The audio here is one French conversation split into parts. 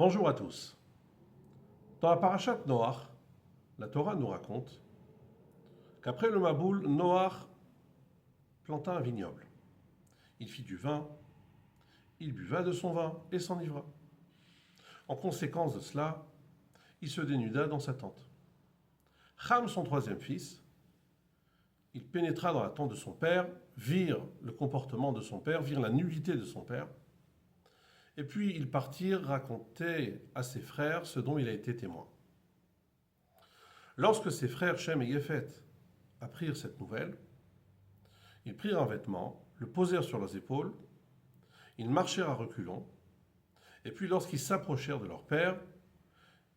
Bonjour à tous. Dans la parashat Noach, la Torah nous raconte qu'après le Maboul, Noach planta un vignoble. Il fit du vin, il buva de son vin et s'enivra. En conséquence de cela, il se dénuda dans sa tente. Ham, son troisième fils, il pénétra dans la tente de son père, virent le comportement de son père, virent la nullité de son père, et puis ils partirent raconter à ses frères ce dont il a été témoin. Lorsque ses frères Shem et Yépheth apprirent cette nouvelle, ils prirent un vêtement, le posèrent sur leurs épaules, ils marchèrent à reculons, et puis lorsqu'ils s'approchèrent de leur père,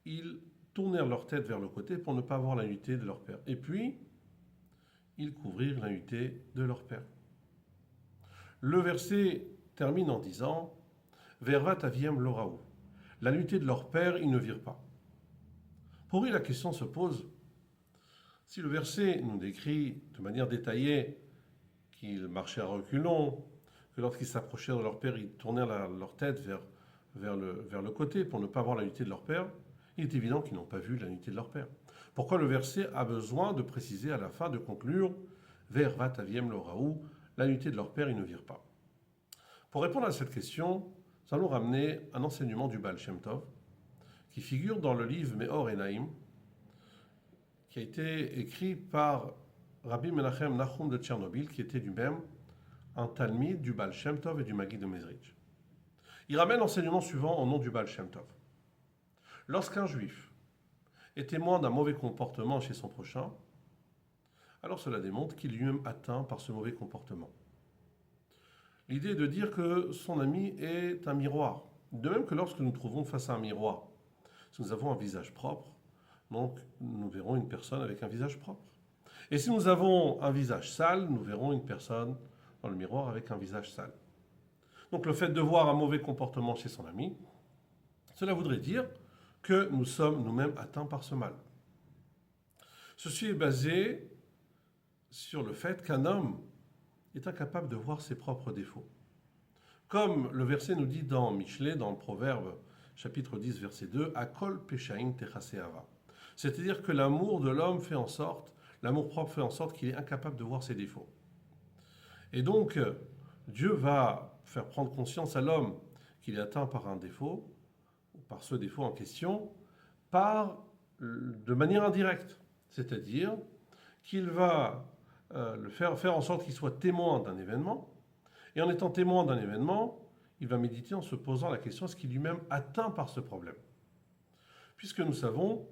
ils tournèrent leur tête vers le côté pour ne pas voir la nudité de leur père. Et puis, ils couvrirent la nudité de leur père. Le verset termine en disant Vervat aviem loraou. La nudité de leur père, ils ne virent pas. Pour lui, la question se pose si le verset nous décrit de manière détaillée qu'ils marchaient à reculons, que lorsqu'ils s'approchèrent de leur père, ils tournèrent leur tête vers le côté pour ne pas voir la nudité de leur père, il est évident qu'ils n'ont pas vu la nudité de leur père. Pourquoi le verset a besoin de préciser à la fin, de conclure Vervat aviem loraou, la nudité de leur père, ils ne virent pas. Pour répondre à cette question, nous allons ramener un enseignement du Baal Shem Tov qui figure dans le livre Meor Enaim, qui a été écrit par Rabbi Menachem Nahum de Tchernobyl, qui était lui-même un talmid du Baal Shem Tov et du Maggid de Mezrich. Il ramène l'enseignement suivant au nom du Baal Shem Tov. Lorsqu'un juif est témoin d'un mauvais comportement chez son prochain, alors cela démontre qu'il est lui-même atteint par ce mauvais comportement. L'idée est de dire que son ami est un miroir. De même que lorsque nous nous trouvons face à un miroir, si nous avons un visage propre, donc nous verrons une personne avec un visage propre. Et si nous avons un visage sale, nous verrons une personne dans le miroir avec un visage sale. Donc le fait de voir un mauvais comportement chez son ami, cela voudrait dire que nous sommes nous-mêmes atteints par ce mal. Ceci est basé sur le fait qu'un homme est incapable de voir ses propres défauts. Comme le verset nous dit dans Michelet, dans le Proverbe, chapitre 10, verset 2, Akol peshaim techaseava. C'est-à-dire que l'amour de l'homme fait en sorte, l'amour propre fait en sorte qu'il est incapable de voir ses défauts. Et donc, Dieu va faire prendre conscience à l'homme qu'il est atteint par un défaut, ou par ce défaut en question, de manière indirecte. C'est-à-dire qu'il va faire en sorte qu'il soit témoin d'un événement, et en étant témoin d'un événement, il va méditer en se posant la question est-ce qu'il est lui-même atteint par ce problème? Puisque nous savons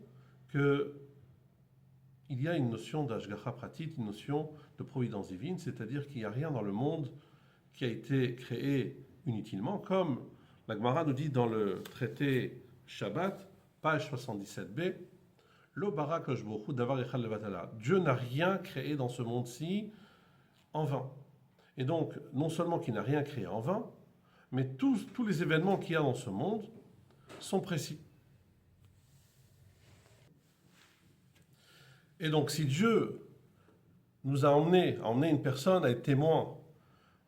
qu'il y a une notion d'ashgacha pratit, une notion de providence divine, c'est-à-dire qu'il n'y a rien dans le monde qui a été créé inutilement, comme la Gemara nous dit dans le traité Shabbat, page 77b, Lo bara kosh bochu davar echad levatala. Dieu n'a rien créé dans ce monde-ci en vain. Et donc, non seulement qu'il n'a rien créé en vain, mais tous les événements qu'il y a dans ce monde sont précis. Et donc, si Dieu nous a emmené une personne à être témoin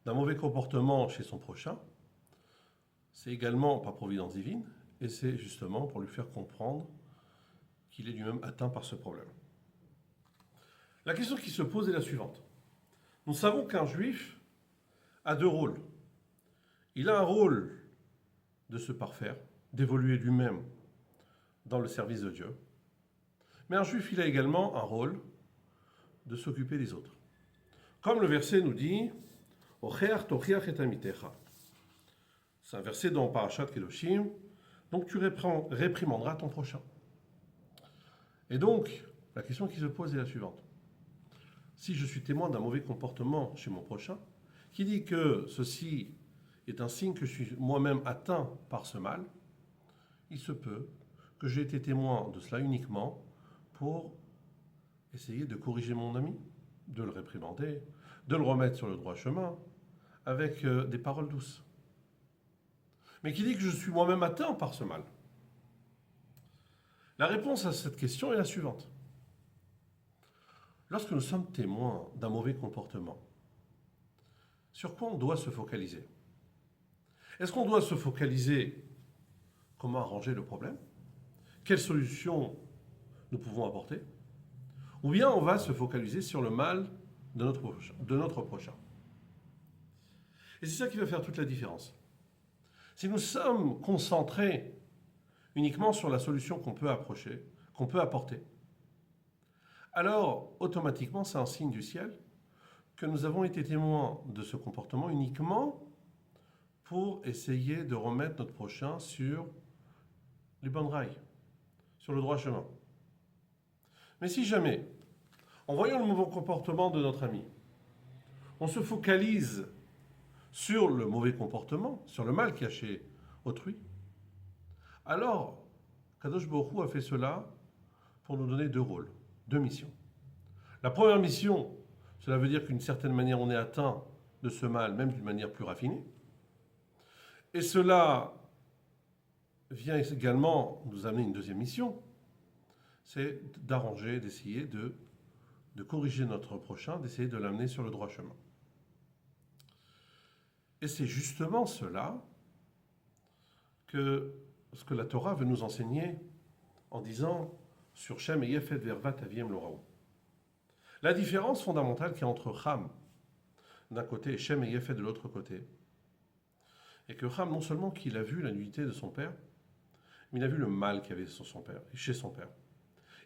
d'un mauvais comportement chez son prochain, c'est également par providence divine, et c'est justement pour lui faire comprendre qu'il est lui-même atteint par ce problème. La question qui se pose est la suivante. Nous savons qu'un juif a deux rôles. Il a un rôle de se parfaire, d'évoluer lui-même dans le service de Dieu. Mais un juif, il a également un rôle de s'occuper des autres. Comme le verset nous dit, c'est un verset dans Parashat Kedoshim, donc tu réprimanderas ton prochain. Et donc, la question qui se pose est la suivante. Si je suis témoin d'un mauvais comportement chez mon prochain, qui dit que ceci est un signe que je suis moi-même atteint par ce mal, il se peut que j'ai été témoin de cela uniquement pour essayer de corriger mon ami, de le réprimander, de le remettre sur le droit chemin, avec des paroles douces. Mais qui dit que je suis moi-même atteint par ce mal? La réponse à cette question est la suivante. Lorsque nous sommes témoins d'un mauvais comportement, sur quoi on doit se focaliser? Est-ce qu'on doit se focaliser comment arranger le problème, quelle solution nous pouvons apporter, ou bien on va se focaliser sur le mal de notre prochain. Et c'est ça qui va faire toute la différence. Si nous sommes concentrés uniquement sur la solution qu'on peut apporter, alors automatiquement c'est un signe du ciel que nous avons été témoins de ce comportement uniquement pour essayer de remettre notre prochain sur les bonnes rails, sur le droit chemin. Mais si jamais, en voyant le mauvais comportement de notre ami, on se focalise sur le mauvais comportement, sur le mal caché autrui, alors Kadosh Baruch Hu a fait cela pour nous donner deux rôles, deux missions. La première mission, cela veut dire qu'une certaine manière on est atteint de ce mal, même d'une manière plus raffinée. Et cela vient également nous amener une deuxième mission, c'est d'arranger, d'essayer de corriger notre prochain, d'essayer de l'amener sur le droit chemin. Et c'est justement cela que ce que la Torah veut nous enseigner en disant sur Shem et Yefet Vervat Aviem Loraou. La différence fondamentale qu'il y a entre Ham d'un côté et Shem et Yefet de l'autre côté est que Ham, non seulement qu'il a vu la nudité de son père, mais il a vu le mal qu'il y avait sur son père, chez son père.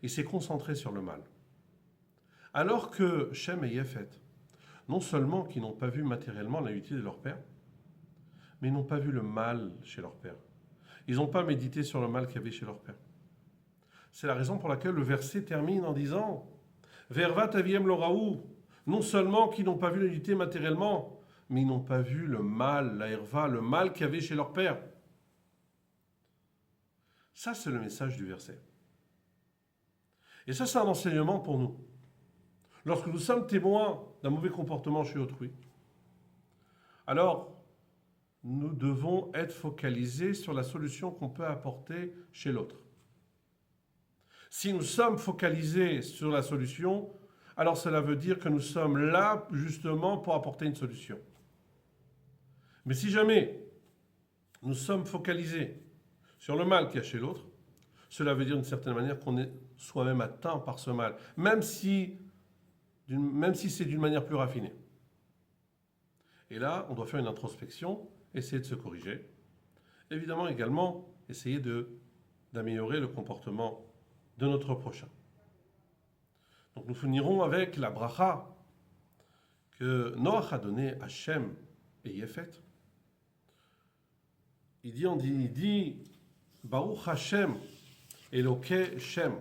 Il s'est concentré sur le mal. Alors que Shem et Yefet, non seulement qu'ils n'ont pas vu matériellement la nudité de leur père, mais ils n'ont pas vu le mal chez leur père. Ils n'ont pas médité sur le mal qu'il y avait chez leur père. C'est la raison pour laquelle le verset termine en disant Vervat aviem loraou, non seulement qu'ils n'ont pas vu la nudité matériellement, mais ils n'ont pas vu le mal, la herva, le mal qu'il y avait chez leur père. Ça, c'est le message du verset. Et ça, c'est un enseignement pour nous. Lorsque nous sommes témoins d'un mauvais comportement chez autrui, alors nous devons être focalisés sur la solution qu'on peut apporter chez l'autre. Si nous sommes focalisés sur la solution, alors cela veut dire que nous sommes là justement pour apporter une solution. Mais si jamais nous sommes focalisés sur le mal qu'il y a chez l'autre, cela veut dire d'une certaine manière qu'on est soi-même atteint par ce mal, même si c'est d'une manière plus raffinée. Et là, on doit faire une introspection, essayer de se corriger. Évidemment, également, essayer d'améliorer le comportement de notre prochain. Donc nous finirons avec la bracha que Noach a donnée à Shem et Yefet. Il dit Baruch Hashem, Eloké Shem.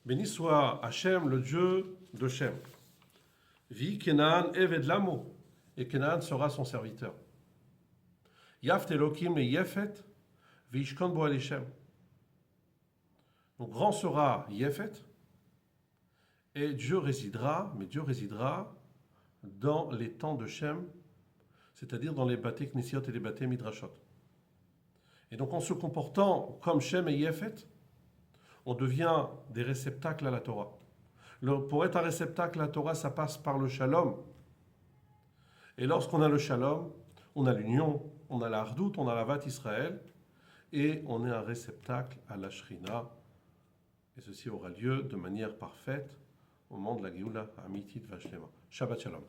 Béni soit Hashem, le Dieu de Shem. Vi Kenan Eved Lamo, et Kenan sera son serviteur. Yaft Elokim le Yefet, Vishkon Bo Shem. Donc grand sera Yefet, et Dieu résidera dans les temps de Shem, c'est-à-dire dans les bâtés Knessiot et les bâtés Midrashot. Et donc en se comportant comme Shem et Yefet, on devient des réceptacles à la Torah. Pour être un réceptacle à la Torah, ça passe par le shalom. Et lorsqu'on a le shalom, on a l'union, on a la hardout, on a la vat Israël, et on est un réceptacle à la Shrina. Et ceci aura lieu de manière parfaite au moment de la Géoula Amitit Vashlema. Shabbat Shalom.